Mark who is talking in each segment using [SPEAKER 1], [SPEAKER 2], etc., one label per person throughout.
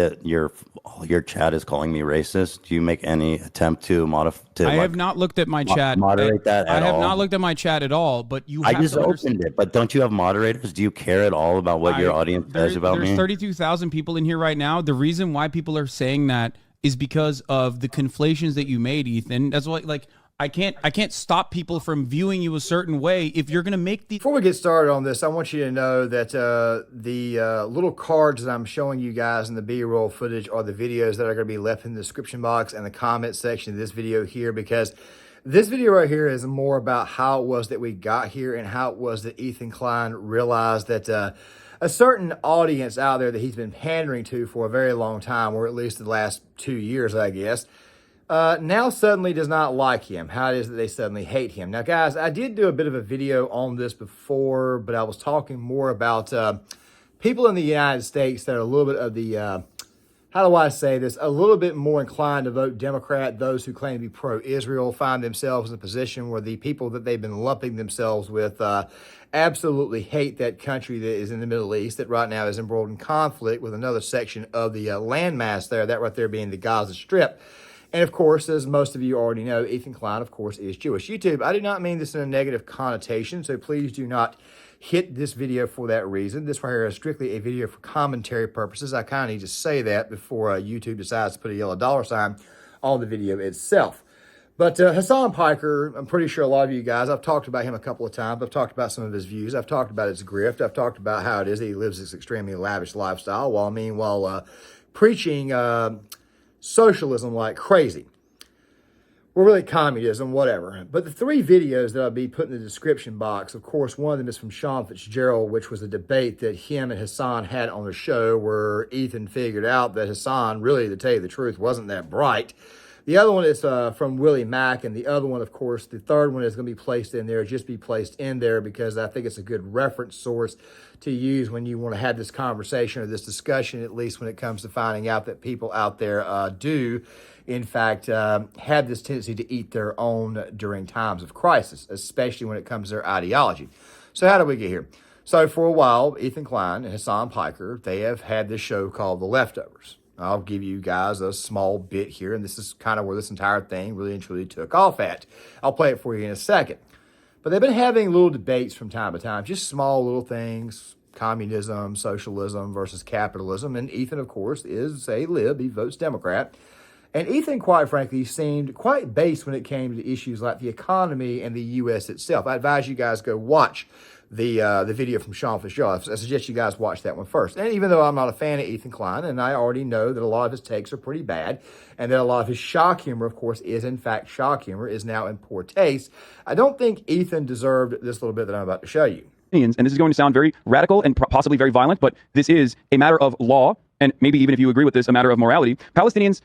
[SPEAKER 1] that your chat is calling me racist? Do you make any attempt to
[SPEAKER 2] I have not looked at my chat.
[SPEAKER 1] Moderate that at all?
[SPEAKER 2] I have not looked at my chat at all, but
[SPEAKER 1] I just opened it, but don't you have moderators? Do you care at all about what your audience says about me?
[SPEAKER 2] There's 32,000 people in here right now. The reason why people are saying that is because of the conflations that you made, Ethan. That's why, like, I can't stop people from viewing you a certain way if you're going to make the...
[SPEAKER 3] Before we get started on this, I want you to know that the little cards that I'm showing you guys in the B-roll footage are the videos that are going to be left in the description box and the comment section of this video here, because this video right here is more about how it was that we got here and how it was that Ethan Klein realized that a certain audience out there that he's been pandering to for a very long time, or at least the last 2 years, I guess, now suddenly does not like him. How it is that they suddenly hate him. Now, guys, I did do a bit of a video on this before, but I was talking more about people in the United States that are a little bit of the, how do I say this, a little bit more inclined to vote Democrat. Those who claim to be pro-Israel find themselves in a position where the people that they've been lumping themselves with absolutely hate that country that is in the Middle East, that right now is embroiled in conflict with another section of the landmass there, that right there being the Gaza Strip. And of course, as most of you already know, Ethan Klein, of course, is Jewish. YouTube, I do not mean this in a negative connotation, so please do not hit this video for that reason. This right here is strictly a video for commentary purposes. I kind of need to say that before YouTube decides to put a yellow $ on the video itself. But Hasan Piker, I'm pretty sure a lot of you guys, I've talked about him a couple of times. I've talked about some of his views. I've talked about his grift. I've talked about how it is that he lives this extremely lavish lifestyle while preaching socialism like crazy. Well, really communism, whatever. But the 3 videos that I'll be putting in the description box, of course, one of them is from Sean Fitzgerald, which was a debate that him and Hasan had on the show where Ethan figured out that Hasan, really, to tell you the truth, wasn't that bright. The other one is from Willie Mack, and the other one, of course, the third one is going to be placed in there, just be placed in there because I think it's a good reference source to use when you want to have this conversation or this discussion, at least when it comes to finding out that people out there do, in fact, have this tendency to eat their own during times of crisis, especially when it comes to their ideology. So how do we get here? So for a while, Ethan Klein and Hasan Piker, they have had this show called The Leftovers. I'll give you guys a small bit here, and this is kind of where this entire thing really and truly took off at. I'll play it for you in a second. But they've been having little debates from time to time, just small little things, communism, socialism versus capitalism. And Ethan, of course, is a lib. He votes Democrat. And Ethan, quite frankly, seemed quite base when it came to issues like the economy and the U.S. itself. I advise you guys go watch the video from Sean Fitzgerald. I suggest you guys watch that one first. And even though I'm not a fan of Ethan Klein, and I already know that a lot of his takes are pretty bad, and that a lot of his shock humor, of course, is in fact shock humor, is now in poor taste, I don't think Ethan deserved this little bit that I'm about to show you.
[SPEAKER 4] And this is going to sound very radical and possibly very violent, but this is a matter of law, and maybe even if you agree with this, a matter of morality. Palestinians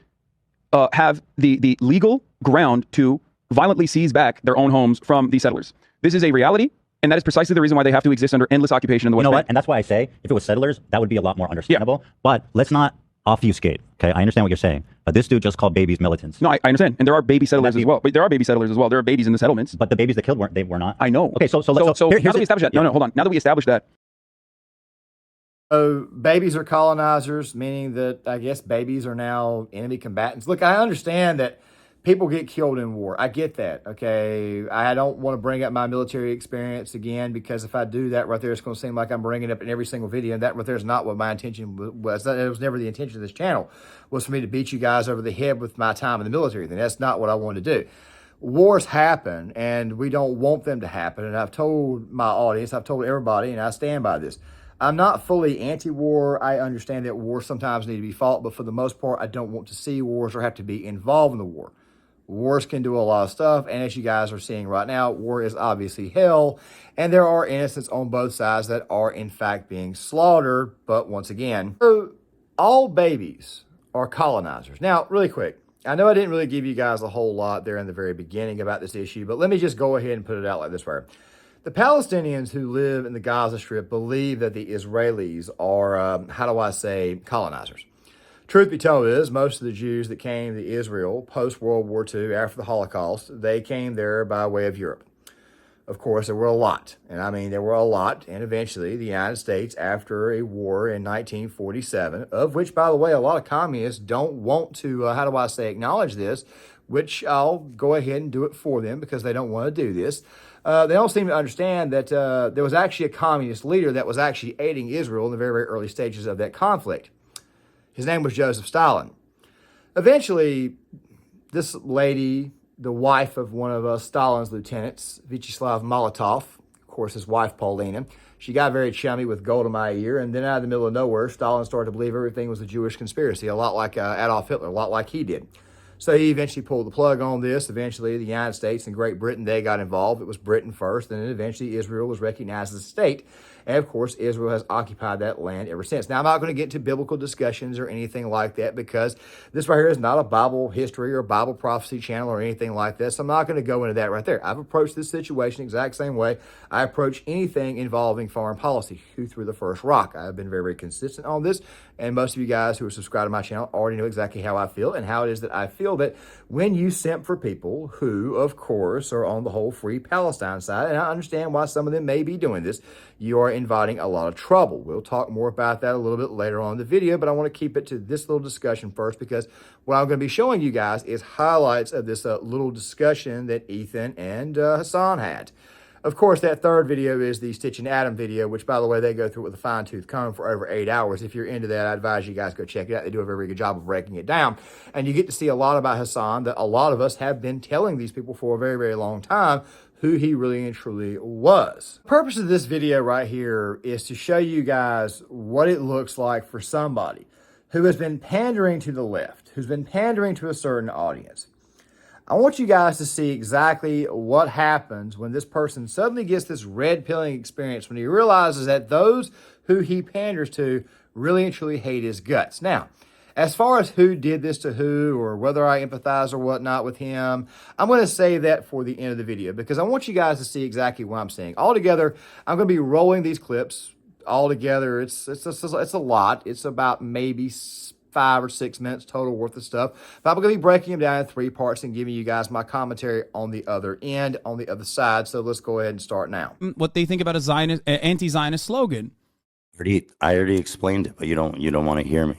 [SPEAKER 4] have the legal ground to violently seize back their own homes from the settlers. This is a reality. And that is precisely the reason why they have to exist under endless occupation in the West Bank.
[SPEAKER 5] You know what? And that's why I say, if it was settlers, that would be a lot more understandable. Yeah. But let's not obfuscate, okay? I understand what you're saying. But this dude just called babies militants.
[SPEAKER 4] No, I understand. And there are baby settlers as well. But there are baby settlers as well. There are babies in the settlements.
[SPEAKER 5] But the babies that killed were not.
[SPEAKER 4] I know.
[SPEAKER 5] Okay, so
[SPEAKER 4] now that we establish that.
[SPEAKER 5] Yeah.
[SPEAKER 4] No, hold on. Now that we establish that.
[SPEAKER 3] So babies are colonizers, meaning that I guess babies are now enemy combatants. Look, I understand that people get killed in war. I get that, okay? I don't want to bring up my military experience again, because if I do that right there, it's going to seem like I'm bringing it up in every single video, and that right there is not what my intention was. It was never the intention of this channel, was for me to beat you guys over the head with my time in the military. That's not what I wanted to do. Wars happen, and we don't want them to happen, and I've told my audience, I've told everybody, and I stand by this. I'm not fully anti-war. I understand that wars sometimes need to be fought, but for the most part, I don't want to see wars or have to be involved in the war. Wars can do a lot of stuff, and as you guys are seeing right now, war is obviously hell, and there are innocents on both sides that are in fact being slaughtered. But once again, so all babies are colonizers. Now, really quick, I know I didn't really give you guys a whole lot there in the very beginning about this issue, but let me just go ahead and put it out like this way. The Palestinians who live in the Gaza Strip believe that the Israelis are, colonizers. Truth be told is, most of the Jews that came to Israel post-World War II, after the Holocaust, they came there by way of Europe. Of course, there were a lot. And I mean, there were a lot. And eventually, the United States, after a war in 1947, of which, by the way, a lot of communists don't want to, acknowledge this, which I'll go ahead and do it for them because they don't want to do this. They don't seem to understand that there was actually a communist leader that was actually aiding Israel in the very, very early stages of that conflict. His name was Joseph Stalin. Eventually, this lady, the wife of one of Stalin's lieutenants, Vyacheslav Molotov, of course, his wife, Paulina, she got very chummy with Golda Meir, and then out of the middle of nowhere, Stalin started to believe everything was a Jewish conspiracy, a lot like Adolf Hitler, a lot like he did. So he eventually pulled the plug on this. Eventually, the United States and Great Britain, they got involved. It was Britain first, and then eventually Israel was recognized as a state. And of course, Israel has occupied that land ever since. Now, I'm not going to get into biblical discussions or anything like that because this right here is not a Bible history or Bible prophecy channel or anything like that. So I'm not going to go into that right there. I've approached this situation the exact same way I approach anything involving foreign policy. Who threw the first rock? I've been very, very consistent on this. And most of you guys who are subscribed to my channel already know exactly how I feel and how it is that I feel that when you simp for people who, of course, are on the whole free Palestine side, and I understand why some of them may be doing this, you are inviting a lot of trouble. We'll talk more about that a little bit later on in the video, but I want to keep it to this little discussion first because what I'm going to be showing you guys is highlights of this little discussion that Ethan and Hasan had. Of course, that third video is the Stich and Adam video, which, by the way, they go through it with a fine-tooth comb for over 8 hours. If you're into that, I advise you guys go check it out. They do a very good job of breaking it down. And you get to see a lot about Hasan that a lot of us have been telling these people for a very, very long time who he really and truly was. The purpose of this video right here is to show you guys what it looks like for somebody who has been pandering to the left, who's been pandering to a certain audience. I want you guys to see exactly what happens when this person suddenly gets this red pilling experience, when he realizes that those who he panders to really and truly hate his guts. Now, as far as who did this to who or whether I empathize or whatnot with him, I'm going to save that for the end of the video because I want you guys to see exactly what I'm saying. Altogether, I'm going to be rolling these clips. Altogether, it's a lot. It's about maybe 5 or 6 minutes total worth of stuff. But I'm going to be breaking them down in 3 parts and giving you guys my commentary on the other end, on the other side. So let's go ahead and start now.
[SPEAKER 2] What they think about a Zionist, anti-Zionist slogan.
[SPEAKER 1] I already explained it, but you don't want to hear me.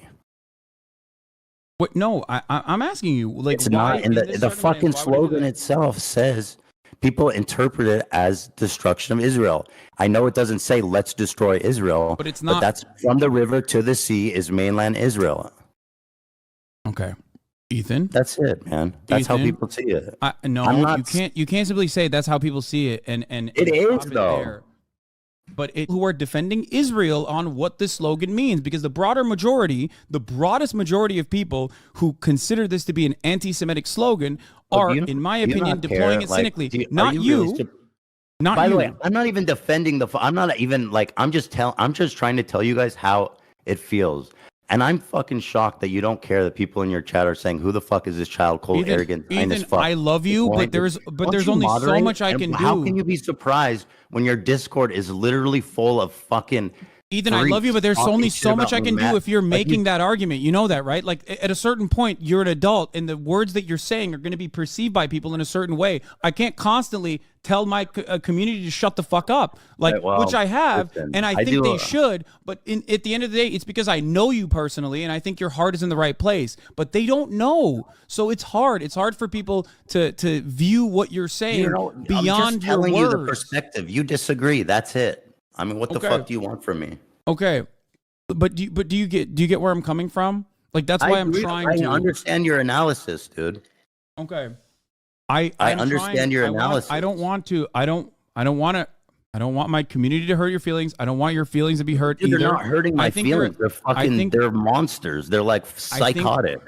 [SPEAKER 2] What? No, I'm asking you. Like,
[SPEAKER 1] it's not in the fucking slogan itself says people interpret it as destruction of Israel. I know it doesn't say let's destroy Israel,
[SPEAKER 2] but it's not.
[SPEAKER 1] But that's from the river to the sea is mainland Israel.
[SPEAKER 2] Okay, Ethan.
[SPEAKER 1] That's it, man. That's
[SPEAKER 2] Ethan,
[SPEAKER 1] how people see it.
[SPEAKER 2] No, you can't simply say that's how people see it and
[SPEAKER 1] it is though.
[SPEAKER 2] There. But who are defending Israel on what this slogan means, because the broadest majority of people who consider this to be an anti-Semitic slogging are, in my opinion, deploying it cynically. Not you. Not
[SPEAKER 1] By
[SPEAKER 2] you.
[SPEAKER 1] the way, I'm not even defending I'm not even like I'm just trying to tell you guys how it feels. And I'm fucking shocked that you don't care that people in your chat are saying, who the fuck is this child, cold, arrogant, as fuck.
[SPEAKER 2] I love you, but there's only so much I can do.
[SPEAKER 1] How can you be surprised when your Discord is literally full of fucking
[SPEAKER 2] Ethan, I love you, but there's only so much I can do if you're making that argument. You know that, right? Like, at a certain point, you're an adult, and the words that you're saying are going to be perceived by people in a certain way. I can't constantly tell my community to shut the fuck up, like, right, well, which I have, and I think they should. But at the end of the day, it's because I know you personally, and I think your heart is in the right place. But they don't know, so it's hard. It's hard for people to view what you're saying beyond your words.
[SPEAKER 1] You the perspective. You disagree. That's it. I mean, what the fuck do you want from me?
[SPEAKER 2] Okay, but do you get where I'm coming from? Like, that's why I'm trying to
[SPEAKER 1] understand your analysis, dude.
[SPEAKER 2] Okay,
[SPEAKER 1] I understand your analysis.
[SPEAKER 2] I don't want my community to hurt your feelings. I don't want your feelings to be hurt either.
[SPEAKER 1] They're not hurting my feelings. They're fucking. They're monsters. They're like psychotic.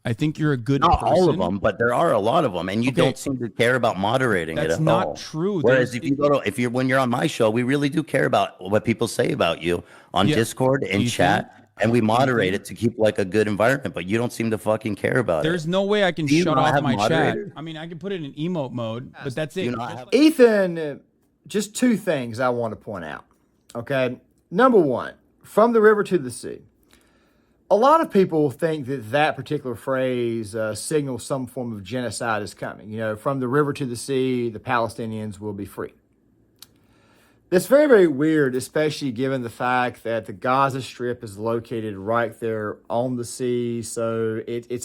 [SPEAKER 2] I think you're a good person.
[SPEAKER 1] Not all of them, but there are a lot of them, and you don't seem to care about moderating it at all.
[SPEAKER 2] That's not true.
[SPEAKER 1] Whereas when you're on my show, we really do care about what people say about you on Discord and chat, and we moderate it to keep like a good environment. But you don't seem to fucking care about it.
[SPEAKER 2] There's no way I can shut off my chat. I mean, I can put it in emote mode, but that's it.
[SPEAKER 3] Ethan, just 2 things I want to point out. Okay, number 1, from the river to the sea. A lot of people think that that particular phrase signals some form of genocide is coming. You know, from the river to the sea, the Palestinians will be free. It's very, very weird, especially given the fact that the Gaza Strip is located right there on the sea. So it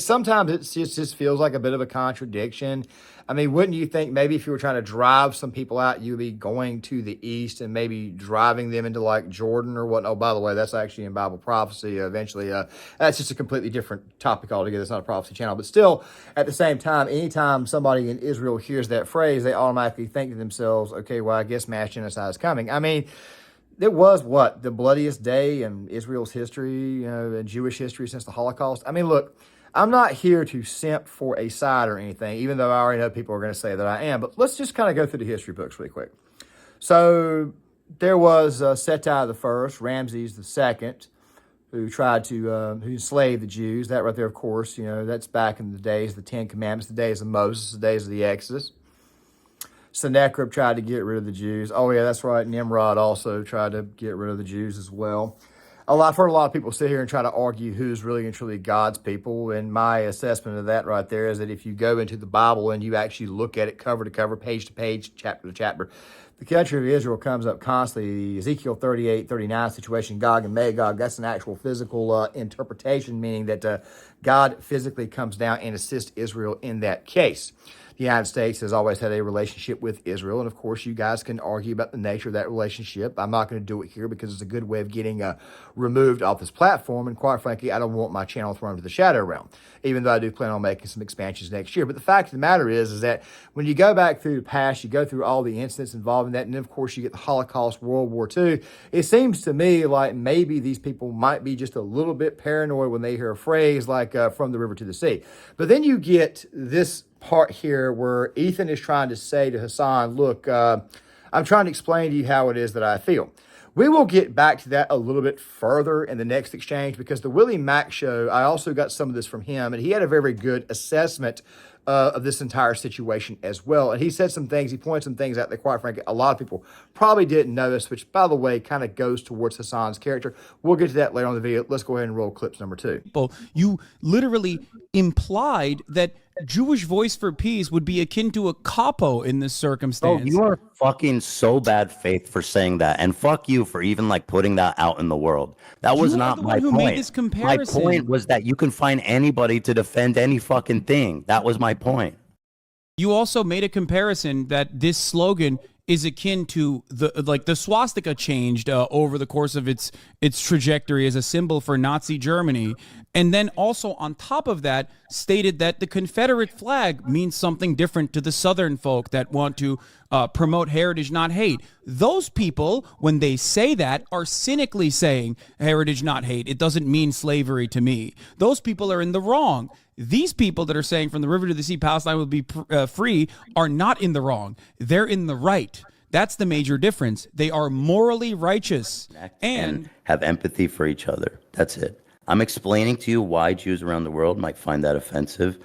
[SPEAKER 3] sometimes it just feels like a bit of a contradiction. I mean, wouldn't you think maybe if you were trying to drive some people out, you'd be going to the east and maybe driving them into like Jordan or what? Oh, by the way, that's actually in Bible prophecy. Eventually, that's just a completely different topic altogether. It's not a prophecy channel, but still, at the same time, anytime somebody in Israel hears that phrase, they automatically think to themselves, "Okay, well, I guess mass genocide is coming." I mean, it was what the bloodiest day in Israel's history, you know, in Jewish history since the Holocaust. I mean, look. I'm not here to simp for a side or anything, even though I already know people are going to say that I am. But let's just kind of go through the history books really quick. So there was Setai the first, Ramses the second, who tried to who enslaved the Jews. That right there, of course, you know, that's back in the days of the Ten Commandments, the days of Moses, the days of the Exodus. Sennacherib tried to get rid of the Jews. Oh, yeah, that's right. Nimrod also tried to get rid of the Jews as well. I've heard a lot of people sit here and try to argue who's really and truly God's people. And my assessment of that right there is that if you go into the Bible and you actually look at it cover to cover, page to page, chapter to chapter, the country of Israel comes up constantly. The Ezekiel 38, 39 situation, Gog and Magog, that's an actual physical interpretation, meaning that God physically comes down and assists Israel in that case. The United States has always had a relationship with Israel, and of course, you guys can argue about the nature of that relationship. I'm not going to do it here because it's a good way of getting removed off this platform, and quite frankly, I don't want my channel thrown to the shadow realm, even though I do plan on making some expansions next year. But the fact of the matter is that when you go back through the past, you go through all the incidents involving that, and then, of course, you get the Holocaust, World War II. It seems to me like maybe these people might be just a little bit paranoid when they hear a phrase like from the river to the sea. But then you get this part here where Ethan is trying to say to Hasan, look, I'm trying to explain to you how it is that I feel. We will get back to that a little bit further in the next exchange because the Willie Mack show, I also got some of this from him, and he had a very good assessment of this entire situation as well. And he said some things, he pointed some things out that, quite frankly, a lot of people probably didn't notice, which, by the way, kind of goes towards Hasan's character. We'll get to that later on in the video. Let's go ahead and roll clips number 2.
[SPEAKER 2] You literally implied that Jewish Voice for Peace would be akin to a capo in this circumstance.
[SPEAKER 1] Oh, you are fucking so bad faith for saying that, and fuck you for even like putting that out in the world. That was not my point.
[SPEAKER 2] Made this comparison.
[SPEAKER 1] My point was that you can find anybody to defend any fucking thing. That was my point.
[SPEAKER 2] You also made a comparison that this slogan is akin to the swastika changed over the course of its trajectory as a symbol for Nazi Germany, and then also on top of that stated that the Confederate flag means something different to the Southern folk that want to promote heritage, not hate. Those people, when they say that, are cynically saying heritage, not hate. It doesn't mean slavery to me. Those people are in the wrong. These people that are saying from the river to the sea, Palestine will be free, are not in the wrong. They're in the right. That's the major difference. They are morally righteous and
[SPEAKER 1] have empathy for each other. That's it. I'm explaining to you why Jews around the world might find that offensive,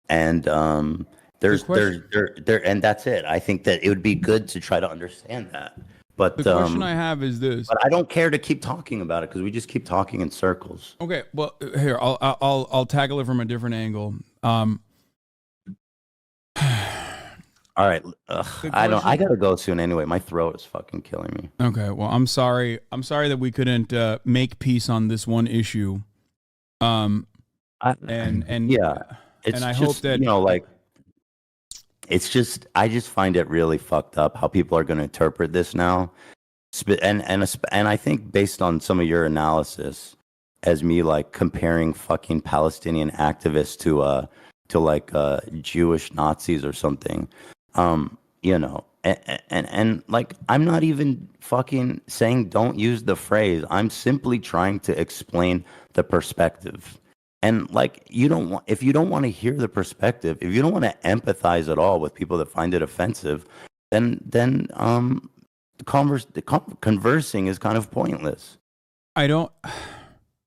[SPEAKER 1] and and that's it. I think that it would be good to try to understand that. But
[SPEAKER 2] the question I have is this.
[SPEAKER 1] But I don't care to keep talking about it because we just keep talking in circles.
[SPEAKER 2] Okay, well, here I'll tackle it from a different angle.
[SPEAKER 1] All right, I gotta go soon anyway. My throat is fucking killing me.
[SPEAKER 2] Okay, well, I'm sorry that we couldn't make peace on this one issue.
[SPEAKER 1] Yeah,
[SPEAKER 2] and I hope that
[SPEAKER 1] it's just I just find it really fucked up how people are going to interpret this now, and I think based on some of your analysis, as me like comparing fucking Palestinian activists to Jewish Nazis or something, and like I'm not even fucking saying don't use the phrase. I'm simply trying to explain the perspective. And like if you don't want to hear the perspective, if you don't want to empathize at all with people that find it offensive, then conversing is kind of pointless.
[SPEAKER 2] I don't.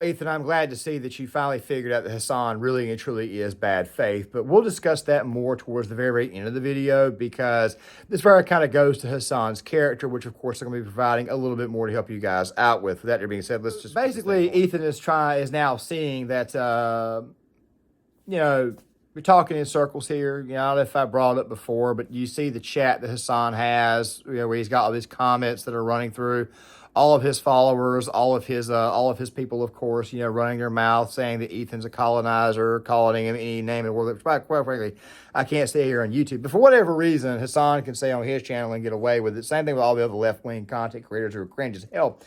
[SPEAKER 3] Ethan, I'm glad to see that you finally figured out that Hasan really and truly is bad faith, but we'll discuss that more towards the very end of the video, because this very kind of goes to Hasan's character, which of course I'm going to be providing a little bit more to help you guys out with. With that being said, let's just basically, Ethan is now seeing that, you know, we're talking in circles here. You know, I don't know if I brought it up before, but you see the chat that Hasan has, you know, where he's got all these comments that are running through. All of his followers, all of his people, of course, you know, running their mouth, saying that Ethan's a colonizer, calling him any name in the world. Quite frankly, I can't stay here on YouTube. But for whatever reason, Hasan can say on his channel and get away with it. Same thing with all the other left-wing content creators who are cringe as hell.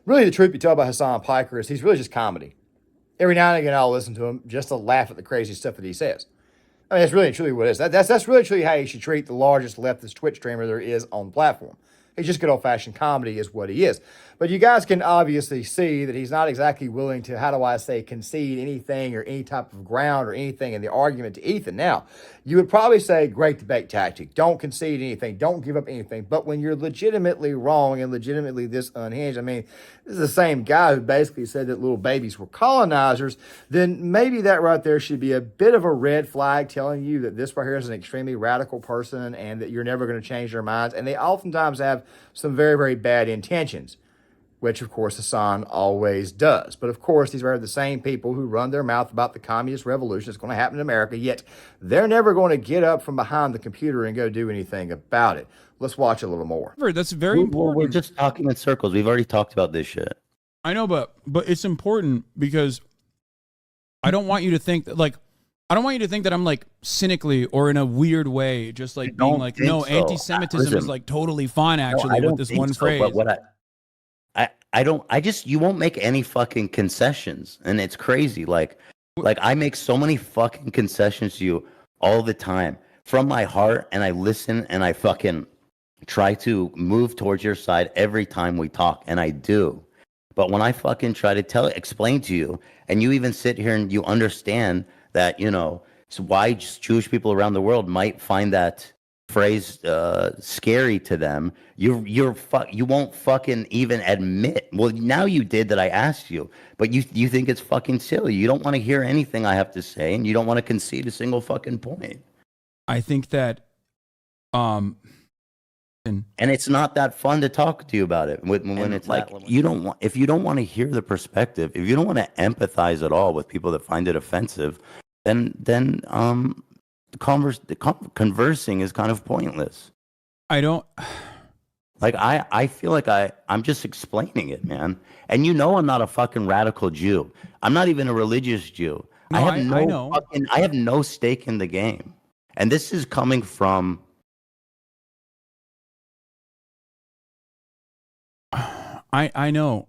[SPEAKER 3] Really, the truth be told about Hasan Piker is he's really just comedy. Every now and again, I'll listen to him just to laugh at the crazy stuff that he says. I mean, that's really and truly what it is. That's really truly how you should treat the largest leftist Twitch streamer there is on the platform. He's just good old-fashioned comedy is what he is. But you guys can obviously see that he's not exactly willing to, how do I say, concede anything or any type of ground or anything in the argument to Ethan. Now, you would probably say, great debate tactic. Don't concede anything. Don't give up anything. But when you're legitimately wrong and legitimately this unhinged, I mean, this is the same guy who basically said that little babies were colonizers, then maybe that right there should be a bit of a red flag telling you that this right here is an extremely radical person and that you're never going to change their minds. And they oftentimes have some very, very bad intentions, which, of course, Hasan always does. But, of course, these are the same people who run their mouth about the communist revolution that's going to happen in America, yet they're never going to get up from behind the computer and go do anything about it. Let's watch a little more.
[SPEAKER 2] That's very important.
[SPEAKER 1] We're just talking in circles. We've already talked about this shit.
[SPEAKER 2] I know, but it's important because I don't want you to think that, like, I don't want you to think that I'm like cynically or in a weird way, just like being like, no, so. Anti-Semitism is like totally fine actually with this one phrase.
[SPEAKER 1] But what you won't make any fucking concessions, and it's crazy. Like I make so many fucking concessions to you all the time from my heart, and I listen and I fucking try to move towards your side every time we talk, and I do. But when I fucking try to explain to you, and you even sit here and you understand that, you know, so why Jewish people around the world might find that phrase scary to them, you won't fucking even admit. Well, now you did that I asked you, but you think it's fucking silly. You don't want to hear anything I have to say, and you don't want to concede a single fucking point.
[SPEAKER 2] I think that and
[SPEAKER 1] it's not that fun to talk to you about it when it's like if you don't want to hear the perspective, if you don't want to empathize at all with people that find it offensive, then conversing is kind of pointless.
[SPEAKER 2] I don't
[SPEAKER 1] like I feel like I'm just explaining it, man. And you know I'm not a fucking radical Jew. I'm not even a religious Jew.
[SPEAKER 2] No,
[SPEAKER 1] I have no stake in the game. And this is coming from
[SPEAKER 2] I know.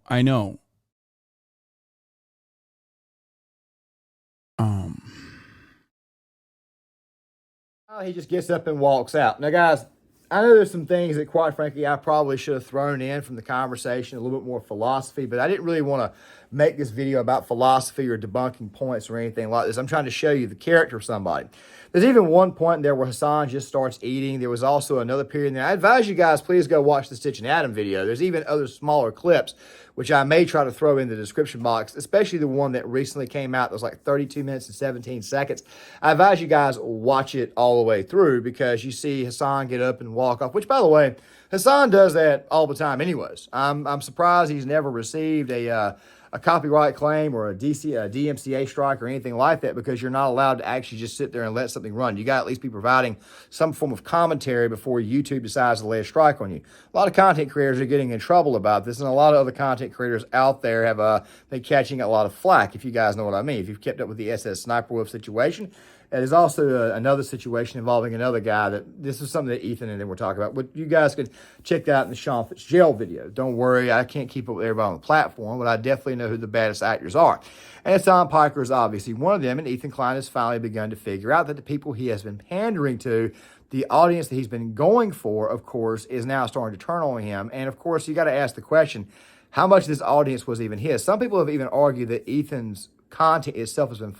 [SPEAKER 3] He just gets up and walks out. Now, guys, I know there's some things that, quite frankly, I probably should have thrown in from the conversation, a little bit more philosophy, but I didn't really want to make this video about philosophy or debunking points or anything like this. I'm trying to show you the character of somebody. There's even one point there where Hasan just starts eating. There was also another period there. I advise you guys, please go watch the Stich and Adam video. There's even other smaller clips, which I may try to throw in the description box, especially the one that recently came out that was like 32 minutes and 17 seconds. I advise you guys watch it all the way through, because you see Hasan get up and walk off, which, by the way, Hasan does that all the time anyways. I'm surprised he's never received a copyright claim or a DMCA strike or anything like that, because you're not allowed to actually just sit there and let something run. You got to at least be providing some form of commentary before YouTube decides to lay a strike on you. A lot of content creators are getting in trouble about this, and a lot of other content creators out there have been catching a lot of flack, if you guys know what I mean. If you've kept up with the SS Sniper Wolf situation, there's also another situation involving another guy that this is something that Ethan and them were talking about. But you guys could check that out in the Sean Fitzgerald video. Don't worry, I can't keep up with everybody on the platform, but I definitely know who the baddest actors are. And Hasan Piker is obviously one of them, and Ethan Klein has finally begun to figure out that the people he has been pandering to, the audience that he's been going for, of course, is now starting to turn on him. And, of course, you got to ask the question, how much of this audience was even his? Some people have even argued that Ethan's content itself has been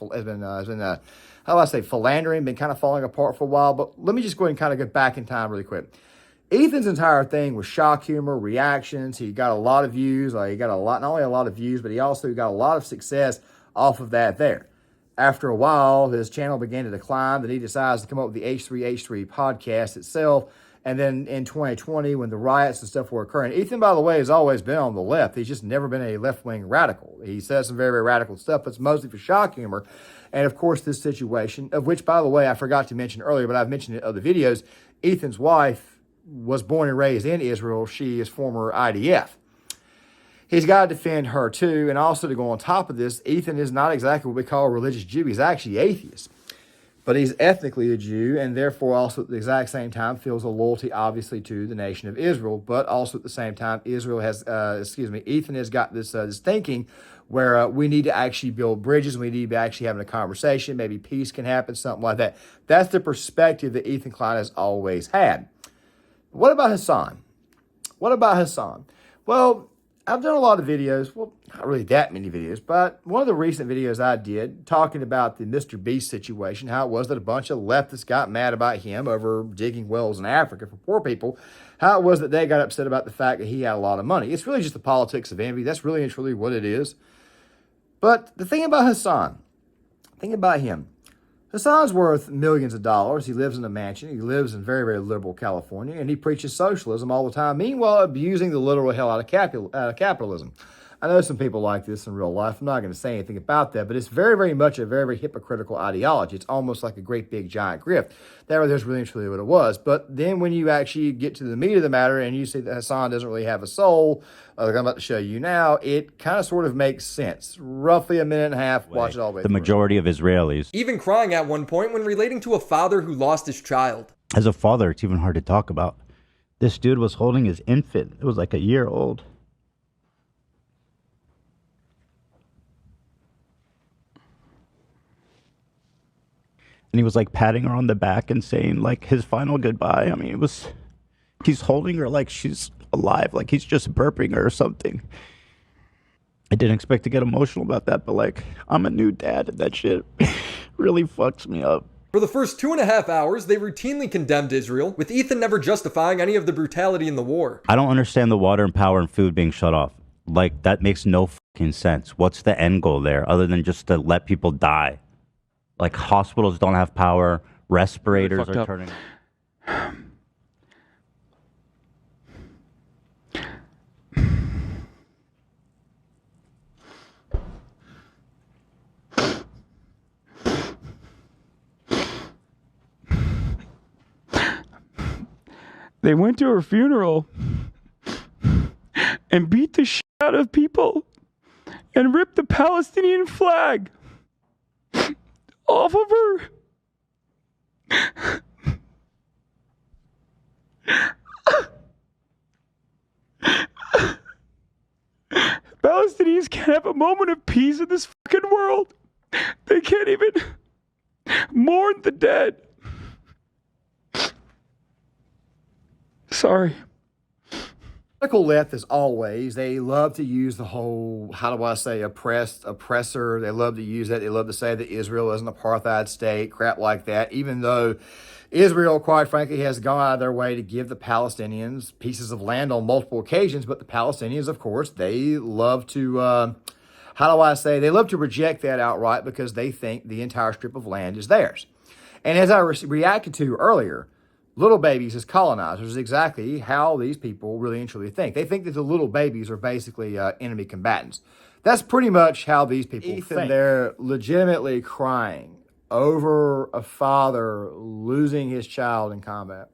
[SPEAKER 3] how do I say, philandering, been kind of falling apart for a while. But let me just go ahead and kind of go back in time really quick. Ethan's entire thing was shock humor, reactions. He got a lot of views. He got not only a lot of views, but he also got a lot of success off of that there. After a while, his channel began to decline. Then he decides to come up with the H3H3 podcast itself. And then in 2020, when the riots and stuff were occurring, Ethan, by the way, has always been on the left. He's just never been a left-wing radical. He says some very, very radical stuff, but it's mostly for shock humor. And of course, this situation, of which, by the way, I forgot to mention earlier, but I've mentioned it in other videos, Ethan's wife was born and raised in Israel. She is former IDF. He's got to defend her too. And also to go on top of this, Ethan is not exactly what we call a religious Jew. He's actually atheist. But he's ethnically a Jew, and therefore also at the exact same time feels a loyalty, obviously, to the nation of Israel. But also at the same time, Ethan has got this thinking where we need to actually build bridges. We need to be actually having a conversation. Maybe peace can happen, something like that. That's the perspective that Ethan Klein has always had. What about Hasan? Well, I've done a lot of videos, well, not really that many videos, but one of the recent videos I did talking about the Mr. Beast situation, how it was that a bunch of leftists got mad about him over digging wells in Africa for poor people, how it was that they got upset about the fact that he had a lot of money. It's really just the politics of envy. That's really and truly what it is. But the thing about Hasan, Hasan's worth millions of dollars. He lives in a mansion. He lives in very, very liberal California, and he preaches socialism all the time, meanwhile abusing the literal hell out of capitalism. I know some people like this in real life. I'm not going to say anything about that, but it's very, very much a very, very hypocritical ideology. It's almost like a great big giant grift. That's really and truly what it was. But then when you actually get to the meat of the matter and you see that Hasan doesn't really have a soul, like I'm about to show you now, it kind of sort of makes sense. Roughly a minute and a half, watch it all the way
[SPEAKER 5] through. The majority of Israelis.
[SPEAKER 6] Even crying at one point when relating to a father who lost his child.
[SPEAKER 5] As a father, it's even hard to talk about. This dude was holding his infant. It was like a year old. And he was like patting her on the back and saying like his final goodbye. I mean, he's holding her like she's alive, like he's just burping her or something. I didn't expect to get emotional about that, but like I'm a new dad and that shit really fucks me up.
[SPEAKER 6] For the first 2.5 hours, they routinely condemned Israel, with Ethan never justifying any of the brutality in the war.
[SPEAKER 5] I don't understand the water and power and food being shut off. Like that makes no fucking sense. What's the end goal there other than just to let people die? Like hospitals don't have power, respirators are turning.
[SPEAKER 2] They went to her funeral and beat the shit out of people and ripped the Palestinian flag off of her. Palestinians can't have a moment of peace in this fucking world. They can't even mourn the dead. Sorry.
[SPEAKER 3] Political left, as always, they love to use the whole, how do I say, oppressor. They love to use that. They love to say that Israel is an apartheid state, crap like that, even though Israel, quite frankly, has gone out of their way to give the Palestinians pieces of land on multiple occasions. But the Palestinians, of course, they love to, they love to reject that outright because they think the entire strip of land is theirs. And as I reacted to earlier, little babies as colonizers is exactly how these people really and truly think. They think that the little babies are basically enemy combatants. That's pretty much how these people think. They're legitimately crying over a father losing his child in combat.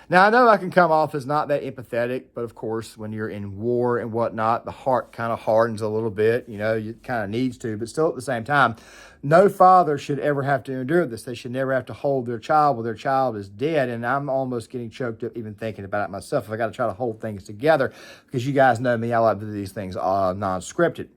[SPEAKER 3] Now, I know I can come off as not that empathetic, but of course, when you're in war and whatnot, the heart kind of hardens a little bit. You know, it kind of needs to, but still at the same time, no father should ever have to endure this. They should never have to hold their child while their child is dead. And I'm almost getting choked up even thinking about it myself. If I got to try to hold things together, because you guys know me, I like to do these things non-scripted.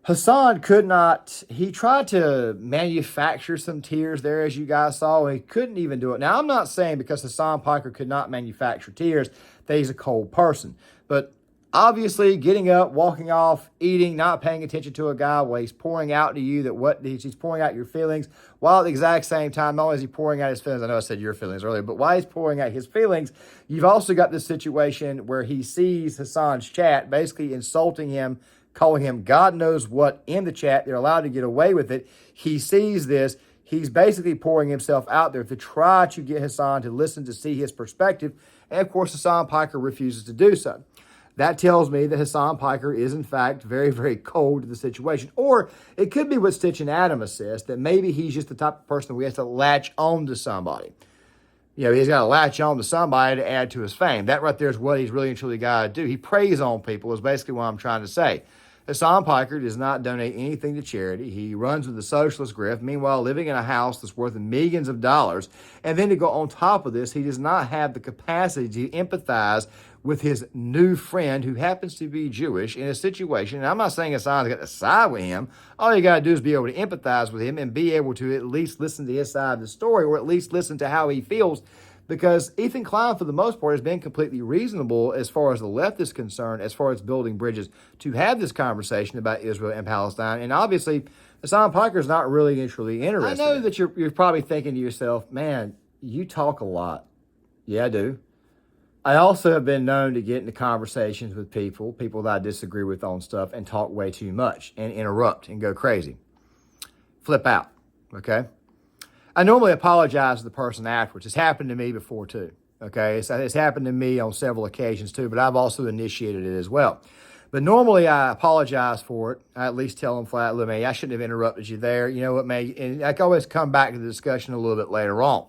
[SPEAKER 3] Hasan could not, he tried to manufacture some tears there, as you guys saw. He couldn't even do it. Now, I'm not saying because Hasan Piker could not manufacture tears that he's a cold person. But Obviously, getting up, walking off, eating, not paying attention to a guy while he's pouring out to you that what he's pouring out your feelings, while at the exact same time, not only is he pouring out his feelings, I know I said your feelings earlier, but while he's pouring out his feelings, you've also got this situation where he sees Hasan's chat, basically insulting him, calling him God knows what in the chat. They're allowed to get away with it. He sees this. He's basically pouring himself out there to try to get Hasan to listen, to see his perspective. And of course, Hasan Piker refuses to do so. That tells me that Hasan Piker is, in fact, very, very cold to the situation. Or it could be what Stich and Adam assess, that maybe he's just the type of person who has to latch on to somebody. You know, he's got to latch on to somebody to add to his fame. That right there is what he's really and truly got to do. He preys on people is basically what I'm trying to say. Hasan Piker does not donate anything to charity. He runs with the socialist grift, meanwhile living in a house that's worth millions of dollars. And then to go on top of this, he does not have the capacity to empathize with his new friend who happens to be Jewish in a situation. And I'm not saying Hasan's got to side with him. All you got to do is be able to empathize with him and be able to at least listen to his side of the story, or at least listen to how he feels. Because Ethan Klein, for the most part, has been completely reasonable as far as the left is concerned, as far as building bridges to have this conversation about Israel and Palestine. And obviously, Hasan Piker is not really truly interested. I know that you're probably thinking to yourself, man, you talk a lot. Yeah, I do. I also have been known to get into conversations with people that I disagree with on stuff, and talk way too much and interrupt and go crazy. Flip out, okay? I normally apologize to the person afterwards. It's happened to me before too, okay? It's happened to me on several occasions too, but I've also initiated it as well. But normally I apologize for it. I at least tell them flat, look, man, I shouldn't have interrupted you there. You know what, man? And I can always come back to the discussion a little bit later on.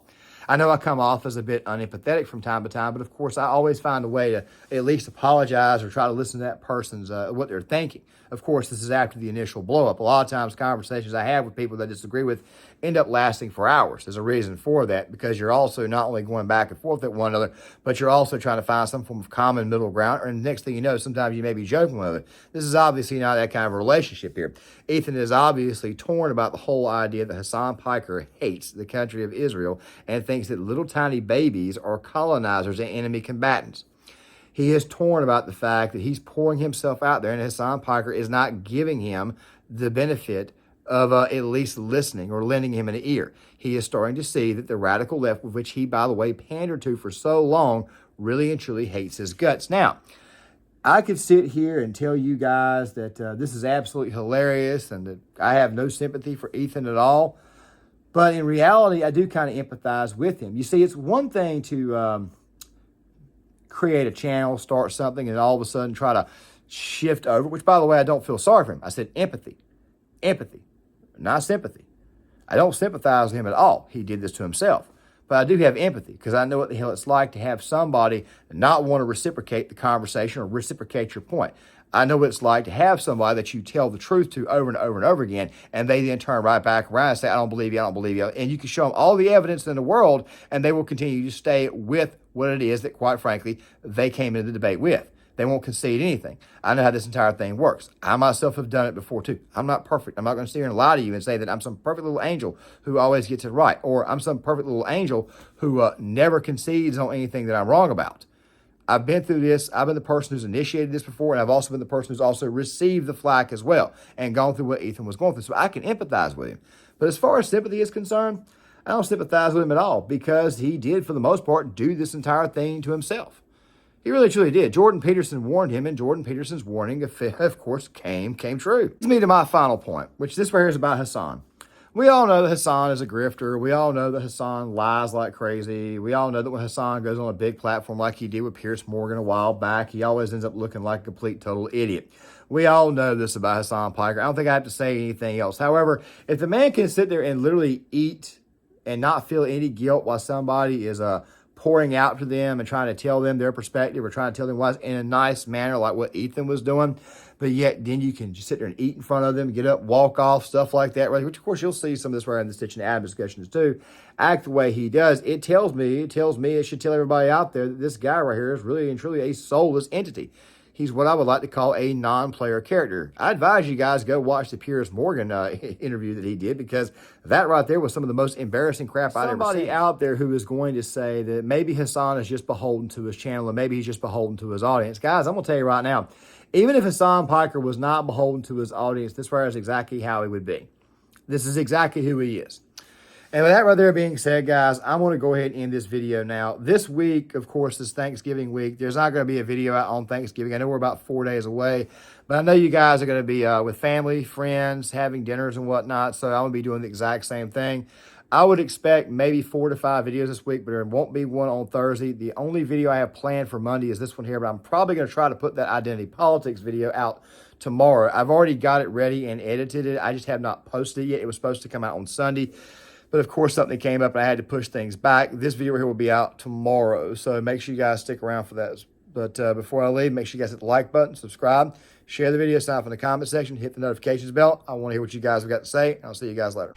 [SPEAKER 3] I know I come off as a bit unempathetic from time to time, but of course I always find a way to at least apologize or try to listen to that person's what they're thinking. Of course, this is after the initial blow up. A lot of times conversations I have with people that I disagree with end up lasting for hours. There's a reason for that, because you're also not only going back and forth at one another, but you're also trying to find some form of common middle ground. And the next thing you know, sometimes you may be joking with it. This is obviously not that kind of a relationship here. Ethan is obviously torn about the whole idea that Hasan Piker hates the country of Israel and thinks that little tiny babies are colonizers and enemy combatants. He is torn about the fact that he's pouring himself out there, and Hasan Piker is not giving him the benefit of at least listening or lending him an ear. He is starting to see that the radical left, with which he, by the way, pandered to for so long, really and truly hates his guts. Now, I could sit here and tell you guys that this is absolutely hilarious and that I have no sympathy for Ethan at all. But in reality, I do kind of empathize with him. You see, it's one thing to create a channel, start something, and all of a sudden try to shift over, which, by the way, I don't feel sorry for him. I said empathy. Empathy, not sympathy. I don't sympathize with him at all. He did this to himself. But I do have empathy, because I know what the hell it's like to have somebody not want to reciprocate the conversation or reciprocate your point. I know what it's like to have somebody that you tell the truth to over and over and over again, and they then turn right back around and say, I don't believe you, I don't believe you. And you can show them all the evidence in the world, and they will continue to stay with what it is that, quite frankly, they came into the debate with. They won't concede anything. I know how this entire thing works. I myself have done it before too. I'm not perfect. I'm not going to sit here and lie to you and say that I'm some perfect little angel who always gets it right, or I'm some perfect little angel who never concedes on anything that I'm wrong about. I've been through this. I've been the person who's initiated this before, and I've also been the person who's also received the flack as well and gone through what Ethan was going through. So I can empathize with him. But as far as sympathy is concerned, I don't sympathize with him at all, because he did, for the most part, do this entire thing to himself. He really, truly did. Jordan Peterson warned him, and Jordan Peterson's warning, of course, came true. Leads me to my final point, which this right here is about Hasan. We all know that Hasan is a grifter. We all know that Hasan lies like crazy. We all know that when Hasan goes on a big platform like he did with Piers Morgan a while back, he always ends up looking like a complete, total idiot. We all know this about Hasan Piker. I don't think I have to say anything else. However, if the man can sit there and literally eat and not feel any guilt while somebody is pouring out to them and trying to tell them their perspective or trying to tell them why in a nice manner like what Ethan was doing, but yet then you can just sit there and eat in front of them, get up, walk off, stuff like that, right? Which, of course, you'll see some of this right in the Stich and Adam discussions too. Act the way he does. It tells me, it should tell everybody out there that this guy right here is really and truly a soulless entity. He's what I would like to call a non-player character. I advise you guys go watch the Piers Morgan interview that he did, because that right there was some of the most embarrassing crap I'd ever seen. Somebody out there who is going to say that maybe Hasan is just beholden to his channel, and maybe he's just beholden to his audience. Guys, I'm going to tell you right now, even if Hasan Piker was not beholden to his audience, this right is exactly how he would be. This is exactly who he is. And with that right there being said, guys, I'm going to go ahead and end this video now. This week, of course, is Thanksgiving week. There's not going to be a video out on Thanksgiving. I know we're about 4 days away, but I know you guys are going to be with family, friends, having dinners and whatnot, so I'm going to be doing the exact same thing. I would expect maybe 4 to 5 videos this week, but there won't be one on Thursday. The only video I have planned for Monday is this one here, but I'm probably going to try to put that identity politics video out tomorrow. I've already got it ready and edited it. I just have not posted it yet. It was supposed to come out on Sunday, but of course something came up and I had to push things back. This video here will be out tomorrow, so make sure you guys stick around for that. But before I leave, make sure you guys hit the like button, subscribe, share the video, sign up in the comment section, hit the notifications bell. I want to hear what you guys have got to say, and I'll see you guys later.